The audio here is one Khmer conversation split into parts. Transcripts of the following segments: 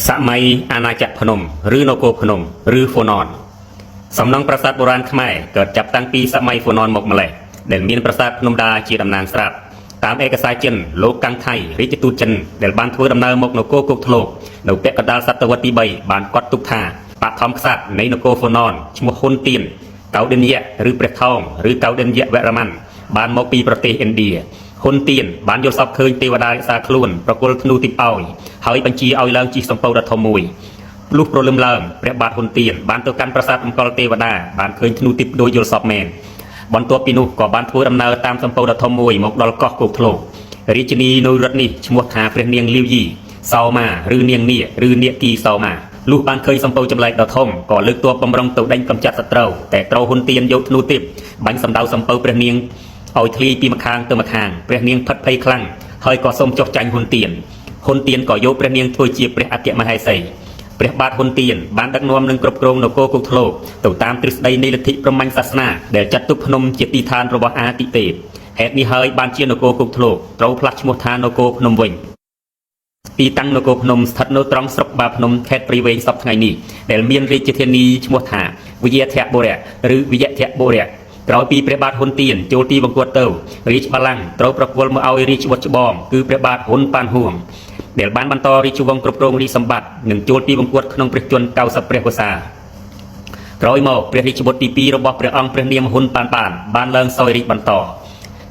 สมัยอาณาจักรพนมหรือนโกพนมหรือโฟนอนสำนักปราสาทโบราณខ្មែរเกิดจับตั้งปีสมัยโฟนอนมកម្លេះដែលមានប្រាសាទភ្នំដាជាតំណាងស្រាប់តាមឯកសារចិនលោកកាំងថៃរាជទូតចិនដែលបានធ្វើដំណើរមកនគរគោកធ្លកនៅពាក់កណ្ដាលសតវត្សទី3បានកត់ទុកថាបឋមក្សត្រនៃនគរហ្វូណនឈ្មោះហ៊ុនទៀនកៅឌិនយៈឬព្រះថោងឬកៅឌិនយៈវរ្ម័នបានមកពីប្រទេសឥណ្ឌាហ៊ុនទៀនបានយល់សប្តិឃើញទេវតារក្សាខ្លួនប្រគល់ធ្នូទីបឲ្យហើយបញ្ជាឲ្យឡើងជិះសំពៅដ៏ធំមួយលុះព្រលឹមឡើងព្រះបាទហ៊ុនទៀនបានទៅកាន់ប្រាសាទអង្គរទេវតាបានឃើញធ្នូទីបដោយយល់សប្តិមែនបន្ទាប់ពីនោះក៏បានធ្វើដំណើរតាមសំពៅដ៏ធំមួយមកដល់កោះគោកធ្លករាជិនីនៅរដ្ឋនេះឈ្មោះថាព្រះនាងលាវយីសោមាឬនាងនាគឬនាគីសោមាលុះបានឃើញសំពៅចម្លែកដ៏ធំក៏លើកទ័ពបំរុងទៅដេញកម្ចាត់សត្រូវតែត្រូវហ៊ុនទៀនយកធ្នូទីបបាញ់សម្ដៅសំពៅព្រះនាងឲ្យធ្លាយពីម្ខាងទៅម្ខាងព្រះនាងផិតភ័យខ្លាំងហើយក៏សូមចុះចាញ់ហ៊ុនទៀនក៏យកព្រះនាងធ្វើជាព្រះអគ្គមហេសីព្រះបាទហ៊ុនទៀនបានដឹកនាំនិងគ្រប់គ្រងនគរគោកធ្លកទៅតាមទ្រឹស្ដីនៃលទ្ធិព្រហ្មញ្ញសាសនាដែលចាត់ទុកភ្នំជាទីឋានរបស់អាទិទេពហេតុនេះហើយបានជានគរគោកធ្លកត្រូវផ្លាស់ឈ្មោះថានគរភ្នំវិញទីតាំងនគរភ្នំស្ថិតនៅត្រង់ស្រុកបាភ្នំខេត្តព្រៃវែងសពថ្ងៃនេះដែលមានរាជធានីឈ្មោះថាវិយធបុរៈឬវិយធបុរៈក្រោយពីព្រះបាទហ៊ុនទៀនចូលទីបង្គត់ទៅរាជបល្ល័ង្កត្រូវប្រគល់មកឲ្យរាជបុត្រច្បងគឺព្រះបាទហ៊ុនប៉ានហួងដែលបានបន្តរាជវង្សគ្រប់គ្រងរាជសម្បត្តិនិងចូលទីបង្គត់ក្នុងព្រះជន្ម90ព្រះវស្សាក្រោយមកព្រះរាជបុត្រទី2របស់ព្រះអង្គព្រះនាមហ៊ុនប៉ានបានឡើងសោយរាជបន្ត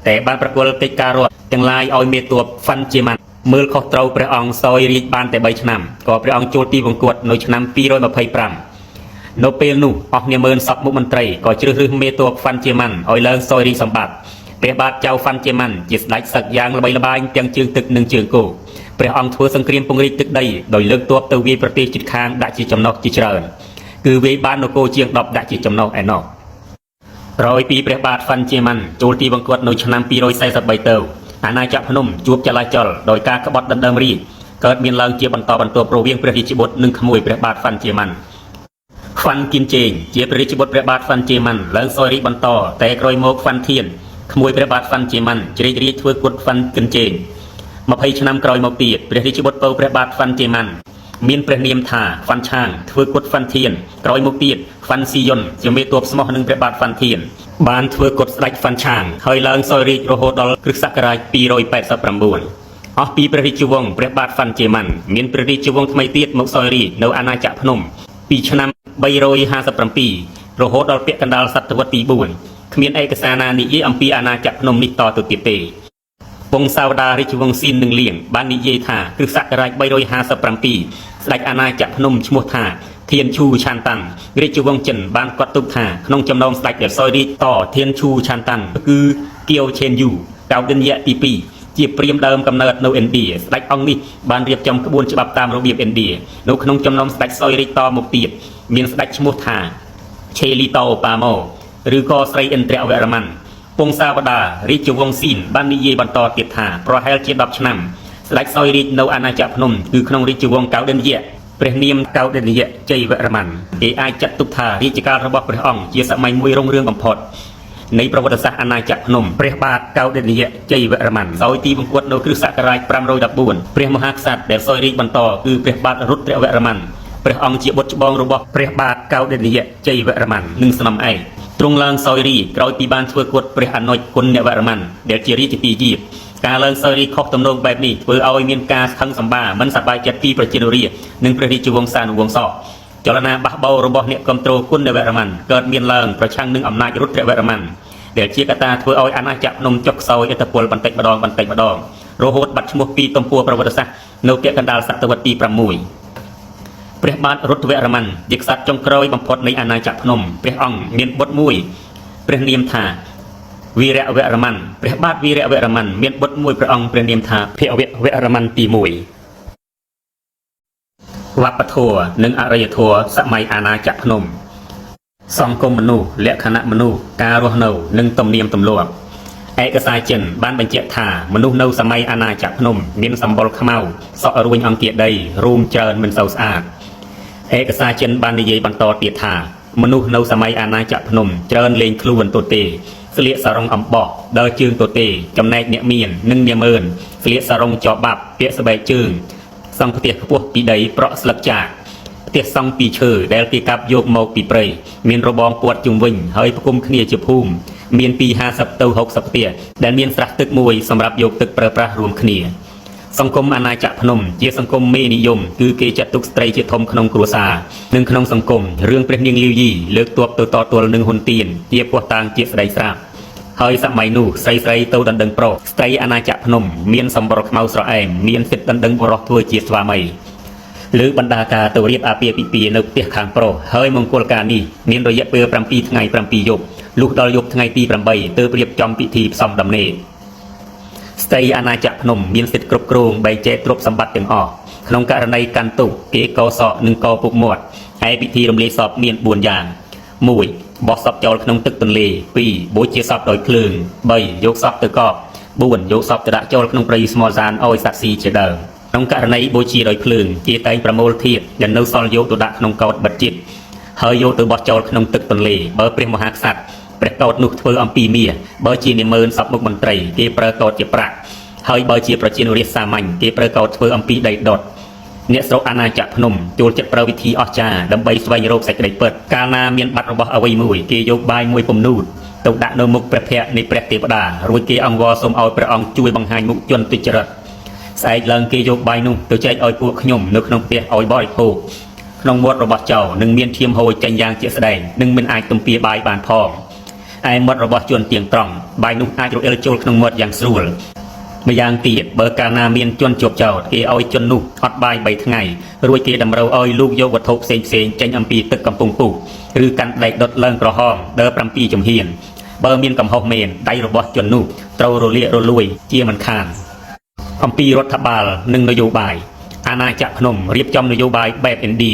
តែបានប្រគល់កិច្ចការរដ្ឋទាំងឡាយឲ្យមេទ័ពហ្វាន់ជាម៉ាន់មើលខុសត្រូវព្រះអង្គសោយរាជបានតែ3ឆ្នាំក៏ព្រះអង្គចូលទីបង្គត់នៅឆ្នាំ225នៅពេលនោះអស់នាម៉ឺនសពមុខមន្ត្រីក៏ជ្រើសរើសមេទ័ពហ្វាន់ជាម៉ាន់ឲ្យឡើងសោយរាជសម្បត្តិព្រះបាទចៅហ្វាន់ជាម៉ាន់ជាស្ដេចសឹកយ៉ាងល្បីល្បាញទាំងជើងទឹកនិងជើងគោព្រះអង្គធ្វើសង្គ្រាមពង្រីកទឹកដីដោយលើកទ័ពទៅវាយប្រទេសជិតខាងដាក់ជាចំណុះជាច្រើនគឺវាយបាននគរជាង10ដាក់ជាចំណុះឯណោះក្រោយពីព្រះបាទហ្វាន់ជាម៉ាន់ចូលទីបង្គត់នៅឆ្នាំ243ទៅអាណាចក្រភ្នំជួបចលាចលដោយការក្បត់ដណ្ដើមរាជកើតមានឡើងជាបន្តបន្ទាប់រវាងព្រះរាជបុត្រនិងក្មួយព្រះបាទហ្វាន់ជាម៉ាន់ហ្វាន់គៀនជេងជាព្រះរាជបុត្រព្រះបាទហ្វាន់ជាម៉ាន់ឡើងសោយរាជបន្តតែក្រោយមកហ្វាន់ធានក្មួយព្រះបាទហ្វាន់ជាម៉ាន់ជ្រែករាជធ្វើគុតហ្វាន់គៀនជេង20ឆ្នាំក្រោយមកទៀតព្រះរាជបុត្រពៅព្រះបាទហ្វាន់ជាម៉ាន់មានព្រះនាមថាហ្វាន់ឆាងធ្វើគុតហ្វាន់ធានក្រោយមកទៀតហ្វាន់ស៊ីយុនជាមេទ័ពស្មោះនឹងព្រះបាទហ្វាន់ធានបានធ្វើគុតស្ដេចហ្វាន់ឆាងហើយឡើងសោយរាជរហូតដល់គ្រិស្តសករាជ289អស់ពីព្រះរាជវង្សព្រះបាទហ្វាន់ជាម៉ាន់មានព្រះរាជវង្សថ្មីទៀតមកសោយរាជនៅអាណាចក្រភ្នំពីឆ្នាំ357រហូតដល់ពាក់កណ្ដាលសតវត្សទី4គ្មានឯកសារណានិយាយអំពីអាណាចក្រភ្នំនេះតទៅទៀតទេពងសាវតារាជវង្សស៊ីននិងលៀងបាននិយាយថាគ្រិស្តសករាជ357ស្ដេចអាណាចក្រភ្នំឈ្មោះថាធានឈូឆានតាំងរាជវង្សចិនបានកត់ទុកថាក្នុងចំណោមស្ដេចដែលសោយរាជតធានឈូឆានតាំងគឺគៀវឆេនយូកៅឌិនយៈទី2ជាព្រាហ្មណ៍ដើមកំណើតនៅឥណ្ឌាស្ដេចអង្គនេះបានរៀបចំក្បួនច្បាប់តាមរបៀបឥណ្ឌានៅក្នុងចំណោមស្ដេចសោយរាជតមកទៀតមានស្ដេចឈ្មោះថាឆេលីតូប៉ាម៉ូឬក៏ស្រីឥន្ទ្រវរ្ម័នពងសាវតារាជវង្សស៊ីនបាននិយាយបន្តទៀតថាប្រហែលជា10ឆ្នាំស្ដេចសោយរាជនៅអាណាចក្រភ្នំគឺក្នុងរាជវង្សកៅឌិនយៈព្រះនាមកៅឌិនយៈជ័យវរ្ម័នគេអាចចាត់ទុកថារាជកាលរបស់ព្រះអង្គជាសម័យមួយរុងរឿងបំផុតនៃប្រវត្តិសាស្ត្រអាណាចក្រភ្នំព្រះបាទកៅឌិនយៈជ័យវរ្ម័នសោយទីបង្គត់នៅគ្រិស្តសករាជ514ព្រះមហាក្សត្រដែលសោយរាជបន្តគឺព្រះបាទរុទ្រវរ្ម័នព្រះអង្គជាបុត្រច្បងរបស់ព្រះបាទកៅឌិនយៈជ័យវរ្ម័ននិងស្នំឯកទ្រង់ឡើងសោយរាជក្រោយពីបានធ្វើគុតព្រះអនុជគុណវរ្ម័នដែលជារាជទីយាបការឡើងសោយរាជខុសទំនងបែបនេះធ្វើឲ្យមានការខឹងសម្បាមិនសប្បាយចិត្តពីប្រជារាស្ត្រនិងព្រះរាជវង្សានុវង្សចលនាបះបោររបស់អ្នកគ្រប់គ្រងគុណវរ្ម័នកើតមានឡើងប្រឆាំងនឹងអំណាចរុទ្រវរ្ម័នដែលជាកត្តាធ្វើឲ្យអាណាចក្រភ្នំចុះខ្សោយឥទ្ធិពលបន្តិចម្ដងរហូតបាត់ឈ្មោះពីទំព័រប្រវត្តិសាស្ត្រនៅពាក់កណ្ដាលសតវត្សទី6ព្រះបាទរុទ្រវរ្ម័នជាក្សត្រចុងក្រោយបំផុតនៃអាណាចក្រភ្នំព្រះអង្គមានបុត្រមួយព្រះនាមថាវីរវរ្ម័នព្រះបាទវីរវរ្ម័នមានបុត្រមួយព្រះអង្គព្រះនាមថាភវវរ្ម័នទី1វប្បធម៌និងអរិយធម៌សម័យអាណាចក្រភ្នំសង្គមមនុស្សលក្ខណៈមនុស្សការរស់នៅនិងទំនៀមទម្លាប់ឯកសារចិនបានបញ្ជាក់ថាមនុស្សនៅសម័យអាណាចក្រភ្នំមានសម្បុរខ្មៅសក់រួញអង្គាដីរួមច្រើនមិនសូវស្អាតឯកសារចិនបាននិយាយបន្តទៀតថាមនុស្សនៅសម័យអាណាចក្រភ្នំច្រើនលេងខ្លួនទទេស្លៀកសារ៉ុងអំបោះដើរជើងទទេចំណែកអ្នកមាននិងនាម៉ឺនស្លៀកសារ៉ុងចបាប់ពាក់ស្បែកជើងស សង់ផ្ទះខ្ពស់ពីដីប្រក់ស្លឹកចាកផ្ទះសង់ពីឈើដែលគេកាប់យកមកពីព្រៃមានរបងព័ទ្ធជុំវិញហើយផ្គុំគ្នាជាភូមិមានពី50ទៅ60ផ្ទះដែលមានស្រះទឹកមួយសម្រាប់យកទឹកប្រើប្រាស់រួមគ្នាសង្គមអាណាចក្រភ្នំជាសង្គមមេនិយមគឺគេចាត់ទុកស្ត្រីជាធំក្នុងគ្រួសារនិងក្នុងសង្គមរឿងព្រះនាងលាវយីលើកទ័ពទៅតទល់នឹងហ៊ុនទៀនជាពោះតាងជាស្ដីស្រាប់ហើយសម័យនោះស្រីទៅដណ្ដឹងប្រុសស្ត្រីអាណាចក្រភ្នំមានសម្បុរខ្មៅស្រអែមមានសិទ្ធិដណ្ដឹងបុរសធ្វើជាស្វាមីឬបណ្ដាការទៅរៀបអាពាហ៍ពិពាហ៍នៅផ្ទះខាងប្រុសហើយមង្គលការនេះមានរយៈពេល7ថ្ងៃ7យប់លុះដល់យប់ថ្ងៃទី8ទើបរៀបចំពិធីផ្សំដំណេកស្ត្រីអាណាចក្រភ្នំមានសិទ្ធិគ្រប់គ្រងបែងចែកទ្រព្យសម្បត្តិទាំងអស់ក្នុងករណីកាន់ទុកគេកោសក់និងកោពុកមាត់ហើយពិធីរំលាយសពមាន4យ៉ាង1បោះសពចោលក្នុងទឹកទន្លេ2បូជាសពដោយភ្លើង3យកសពទៅកប់4យកសពទៅដាក់ចូលក្នុងព្រៃស្មោសានឲ្យស័ក្តិសិទ្ធិជាដើមក្នុងករណីបូជាដោយភ្លើងគេតែងប្រមូលធាតុដែលនៅសល់យកទៅដាក់ក្នុងកោដ្ឋបិទជិតហើយយកទៅបោះចោលក្នុងទឹកទន្លេបើព្រះមហាក្សត្រព្រះកោដ្ឋនោះធ្វើអំពីមាសបើជានាម៉ឺនសពមុខមន្ត្រីគេប្រើកោដ្ឋជាប្រាក់ហើយបើជាប្រជារាស្ត្រសាមញ្ញគេប្រើកោដ្ឋធ្វើអំពីដីដុតអ្នកស្រុកអាណាចក្រភ្នំចូលចិត្តប្រើវិធីអស្ចារ្យដើម្បីស្វែងរកសេចក្តីពិតកាលណាមានបាត់របស់អ្វីមួយគេយកបាយមួយពំនូតទៅដាក់នៅមុខព្រះភ័ក្ត្រនៃព្រះទេវតារួចគេអង្វរសូមឲ្យព្រះអង្គជួយបង្ហាញមុខជនទុច្ចរិតស្អែកឡើងគេយកបាយនោះទៅចែកឲ្យពួកខ្ញុំនៅក្នុងផ្ទះឲ្យបរិភោគក្នុងមាត់របស់ចៅនឹងមានឈាមហូរចេញយ៉ាងជាក់ស្ដែងនឹងមិនអាចទំពាបាយបានផងឯមាត់របស់ជនទៀងត្រង់បាយនោះអាចរអិលចូលក្នុងមាត់យ៉ាងស្រួលម្យ៉ាងទៀតបើកាលណាមានជនជាប់ចោតគេឲ្យជននោះអត់បាយ3ថ្ងៃរួចគេតម្រូវឲ្យលោកយកវត្ថុផ្សេងចេញអំពីទឹកកំពង់ពុះឬកាន់ដែកដុតឡើងក្រហមដើរ7ជំហានបើមានកំហុសមែនដៃរបស់ជននោះត្រូវរលាករលួយជាមិនខានអំពីរដ្ឋបាលនិងនយោបាយអាណាចក្រភ្នំរៀបចំនយោបាយបែបឥណ្ឌា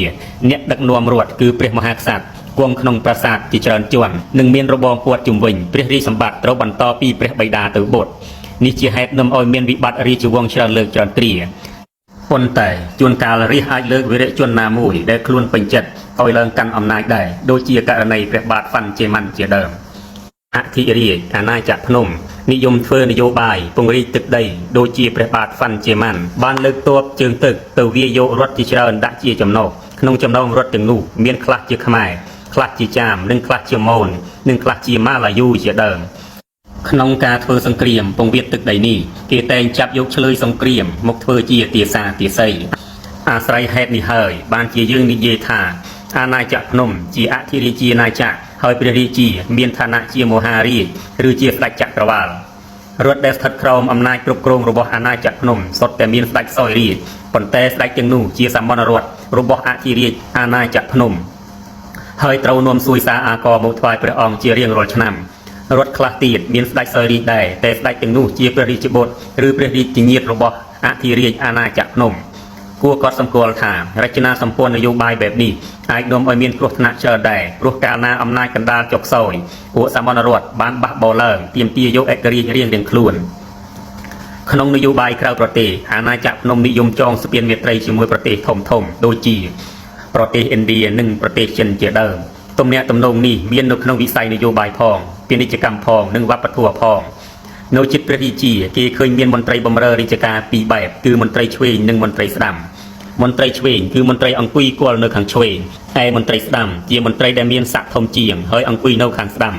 អ្នកដឹកនាំរដ្ឋគឺព្រះមហាក្សត្រគង់ក្នុងប្រាសាទជាច្រើនជាន់និងមានរបងព័ទ្ធជុំវិញព្រះរាជសម្បត្តិត្រូវបន្តពីព្រះបិតាទៅបុត្រនេះជាហេតុនាំឲ្យមានវិបត្តិរាជវង្សច្រើនលើកច្រើនគ្រាប៉ុន្តែជួនកាលរាជអាចលើកវីរៈជនណាមួយដែលខ្លួនពេញចិត្តឲ្យឡើងកាន់អំណាចដែរដូចជាករណីព្រះបាទហ្វាន់ជេម៉ាន់ជាដើមអធិរាជអាណាចក្រភ្នំនិយមធ្វើនយោបាយពង្រីកទឹកដីដូចជាព្រះបាទហ្វាន់ជេម៉ាន់បានលើកទ័ពជើងទឹកទៅវាយយករត់ជាច្រើនដាក់ជាចំណោទក្នុងចំណោមរត់ទាំងនោះមានខ្លះជាខ្មែរខ្លះជាចាមនិងខ្លះជាម៉ូននិងខ្លះជាម៉ាឡាយូជាដើមក្នុងការធ្វើសង្គ្រាមពង្រាតទឹកដីនេះគេតែងចាប់យកឆ្លើយសង្គ្រាមមកធ្វើជាទាសាទាស័យអាស្រ័យហេតុនេះហើយបានជាយើងនិយាយថាអាណាចក្រភ្នំជាអធិរាជាណាចក្រហើយព្រះរាជាមានឋានៈជាមហារាជឬជាស្ដេចចក្រវាឡរដ្ឋដែលស្ថិតក្រោមអំណាចគ្រប់គ្រងរបស់អាណាចក្រភ្នំសុទ្ធតែមានស្ដេចសោយរាជប៉ុន្តែស្ដេចទាំងនោះជាសាមញ្ញរដ្ឋរបស់អធិរាជអាណាចក្រភ្នំហើយត្រូវនាំសួយសារអាករមកថ្វាយព្រះអង្គជារៀងរាល់ឆ្នាំរដ្ឋខ្លះទៀតមានស្ដេចសោយរាជដែរតែស្ដេចទាំងនោះជាព្រះរាជបុត្រឬព្រះរាជញាតិរបស់អធិរាជអាណាចក្រភ្នំគួរកត់សម្គាល់ថារចនាសម្ព័ន្ធនយោបាយបែបនេះអាចនាំឲ្យមានគ្រោះថ្នាក់ច្រើនដែរព្រោះកាលណាអំណាចកណ្ដាលចុកខ្សោយពួកសាមញ្ញរដ្ឋបានបះបោរឡើងទាមទារយកឯករាជ្យរៀងៗខ្លួនក្នុងនយោបាយក្រៅប្រទេសអាណាចក្រភ្នំនិយមចងស្ពានមេត្រីជាមួយប្រទេសធំដូចជាប្រទេសឥណ្ឌានិងប្រទេសចិនជាដើមទំនាក់ទំនងនេះមាននៅក្នុងវិស័យនយោបាយផងពាណិជ្ជកម្មផងនិងវប្បធម៌ផងនៅជិតព្រះរាជាគេឃើញមានមន្ត្រីបម្រើរាជការពីរបែបគឺមន្ត្រីឆ្វេងនិងមន្ត្រីស្ដាំមន្ត្រីឆ្វេងគឺមន្ត្រីអង្គុយគល់នៅខាងឆ្វេងឯមន្ត្រីស្ដាំជាមន្ត្រីដែលមានស័ក្តិធំជាងហើយអង្គុយនៅខាងស្ដាំ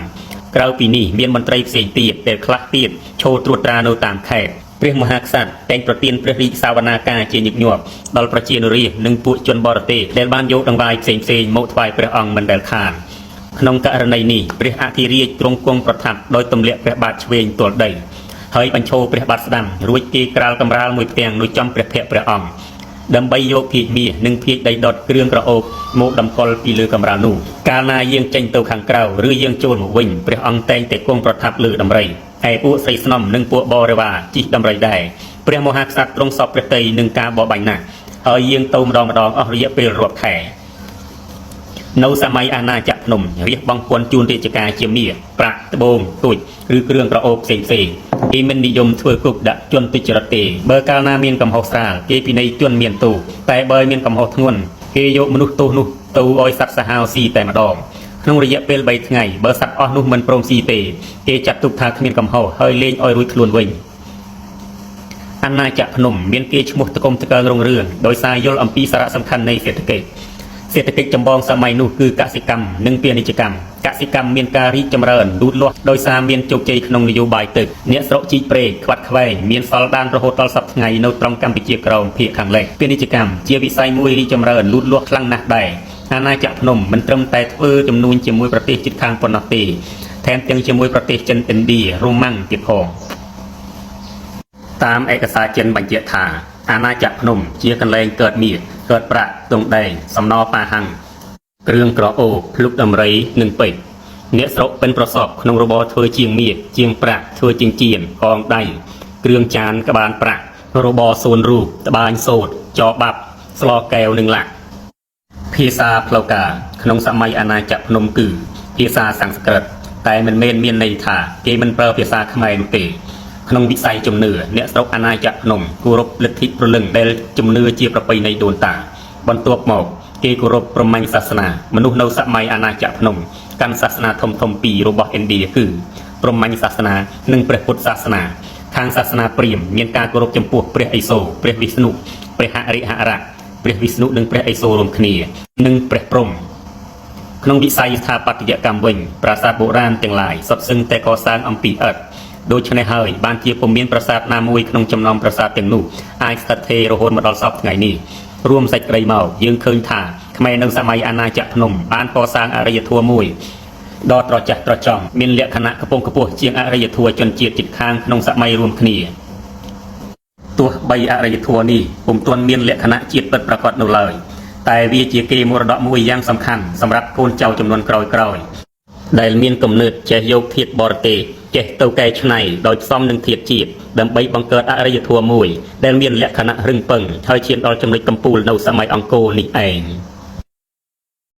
ក្រៅពីនេះមានមន្ត្រីផ្សេងទៀតដែលខ្លះទៀតឈរត្រួតត្រានៅតាមខេត្តព្រះមហាក្សត្រតែងប្រទានព្រះរាជសវនាការជាញឹកញាប់ដល់ប្រជានរាស្ត្រនិងពួកជនបរទេសដែលបានយកដង្វាយផ្សេងមកថ្វាយព្រះអង្គមិនដែលខានក្នុងករណីនេះព្រះអធិរាជទ្រង់គង់ប្រថាប់ដោយទម្លាក់ព្រះបាទឆ្វេងទល់ដីហើយបញ្ឈរព្រះបាទស្ដាំរួចគេក្រាលកម្រាលមួយផ្ទាំងនៅចំព្រះភ័ក្ត្រព្រះអង្គដើម្បីយកភាជន៍មាសនិងភាជន៍ដីដុតគ្រឿងក្រអូបមកតម្កល់ពីលើកម្រាលនោះកាលណាយើងចេញទៅខាងក្រៅឬយើងចូលមកវិញព្រះអង្គតែងតែគង់ប្រថាប់លើដំរីឯពួកស្រីស្នំនិងពួកបរិវារជិះដំរីដែរព្រះមហាក្សត្រទ្រង់សពព្រះតីនឹងការបរបាញ់ណាស់ហើយយាងទៅម្ដងអស់រយៈពេលរាប់ខែនៅសម័យអាណាចក្រភ្នំរាជបង្គន់ជូនរាជការជាមាសប្រាក់ត្បូងទូចឬគ្រឿងក្រអូបផ្សេងគេមិននិយមធ្វើគុកដាក់ជនទុច្ចរិតទេបើកាលណាមានកំហុសស្រាលគេពិន័យជនមានទោសតែបើមានកំហុសធ្ងន់គេយកមនុស្សទោសនោះទៅឲ្យសត្វសាហាវស៊ីតែម្ដងក្នុងរយៈពេល3ថ្ងៃបើសត្វអស់នោះមិនព្រមស៊ីទេគេចាត់ទុកថាគ្មានកំហុសហើយលែងឲ្យរួចខ្លួនវិញអ អាណាចក្រភ្នំមានគេឈ្មោះតកុំតកើងរុងរឿងដោយសារយល់អំពីសារៈសំខាន់នៃសេដ្ឋកិច្ចចម្បងសម័យនោះគឺកសិកម្មនិងពាណិជ្ជកម្មកសិកម្មមានការរីកចម្រើនលូតលាស់ដោយសារមានជោគជ័យក្នុងនយោបាយទឹកអ្នកស្រុកជីកព្រែកខ្វាត់ខ្វែងមានសល់ដានរហូតដល់សប្តាហ៍ថ្ងៃនៅត្រង់កម្ពុជាក្រោមភាគខាងលិចពាណិជ្ជកម្មជាវិស័យមួយរីកចម្រើនលូតលាស់ខ្លាំងណាស់ដែរអាណាចក្រភ្នំមិនត្រឹមតែធ្វើចំនួនជាមួយប្រទេសជិតខាងប៉ុណ្ណោះទេថែមទាំងជាមួយប្រទេសចិនឥណ្ឌារ៉ូម៉ាំងទៀតផងតាមឯកសារចិនបញ្ជាក់ថាអាណាចក្រភ្នំជាកន្លែងកើតមាសកើតប្រាក់ទងដែងសំណប៉ាហាំងគ្រឿងក្រអូបភ្លុកដំរីនិងពេជ្រអ្នកស្រុកเป็นប្រសពក្នុងរបរធ្វើជាងមាសជាងប្រាក់ធ្វើជាងចៀនកងដៃគ្រឿងចានក្បានប្រាក់របរសូនរូបត្បាញសូត្រចបបាប់ស្លកែវនិងលាក់ភាសាផ្លូវការក្នុងសម័យអាណាចក្រភ្នំគឺភាសាសំស្ក្រឹតតែមិនមែនមានន័យថាគេមិនប្រើភាសាខ្មែរនោះទេក្នុងវិស័យជំនឿអ្នកស្រុកអាណាចក្រភ្នំគោរពលទ្ធិព្រលឹងដែលជំនឿជាប្រពៃណីដូនតាបន្ទាប់មកគេគោរពព្រហ្មញ្ញសាសនាមនុស្សនៅសម័យអាណាចក្រភ្នំកាន់សាសនាធំពីររបស់ឥណ្ឌាគឺព្រហ្មញ្ញសាសនានិងព្រះពុទ្ធសាសនាខាងសាសនាព្រាហ្មណ៍មានការគោរពចំពោះព្រះឥសូរព្រះវិស្ណុព្រះហរិហរៈព្រះវិស្ណុនិងព្រះឥសូររួមគ្នានិងព្រះព្រហ្មក្នុងវិស័យស្ថាបត្យកម្មវិញប្រាសាទបុរាណទាំងឡាយសុទ្ធសឹងតែកសាងអំពីឥដ្ឋដូច្នេះហើយបានជាពុំមានប្រាសាទណាមួយក្នុងចំណោមប្រាសាទទាំងនោះអាចស្ថិតស្ថេររហូតមកដល់សព្វថ្ងៃនេះរួមសេចក្តីមកយើងឃើញថាខ្មែរនៅសម័យអាណាចក្រភ្នំបានកសាងអរិយធម៌មួយដ៏ត្រចះត្រចង់មានលក្ខណៈកំពុងខ្ពស់ជាងអរិយធម៌ជនជាតិជិតខាងក្នុងសម័យរួមគ្នាទោះបីអរិយធម៌នេះពុំទាន់មានលក្ខណៈជាតិពិតប្រាកដនៅឡើយតែវាជាកេរមរតកមួយយ៉ាងសំខាន់សម្រាប់កូនចៅចំនួនក្រោយៗដែលមានគំនិតចេះយកធាតុបរទេសចេះទៅកែច្នៃដោយផ្សំនឹងធាតុជាតិដើម្បីបង្កើតអរិយធម៌មួយដែលមានលក្ខណៈរឹងប៉ឹងហើយឈានដល់ចំណុចកំពូលនៅសម័យអង្គរនេះឯង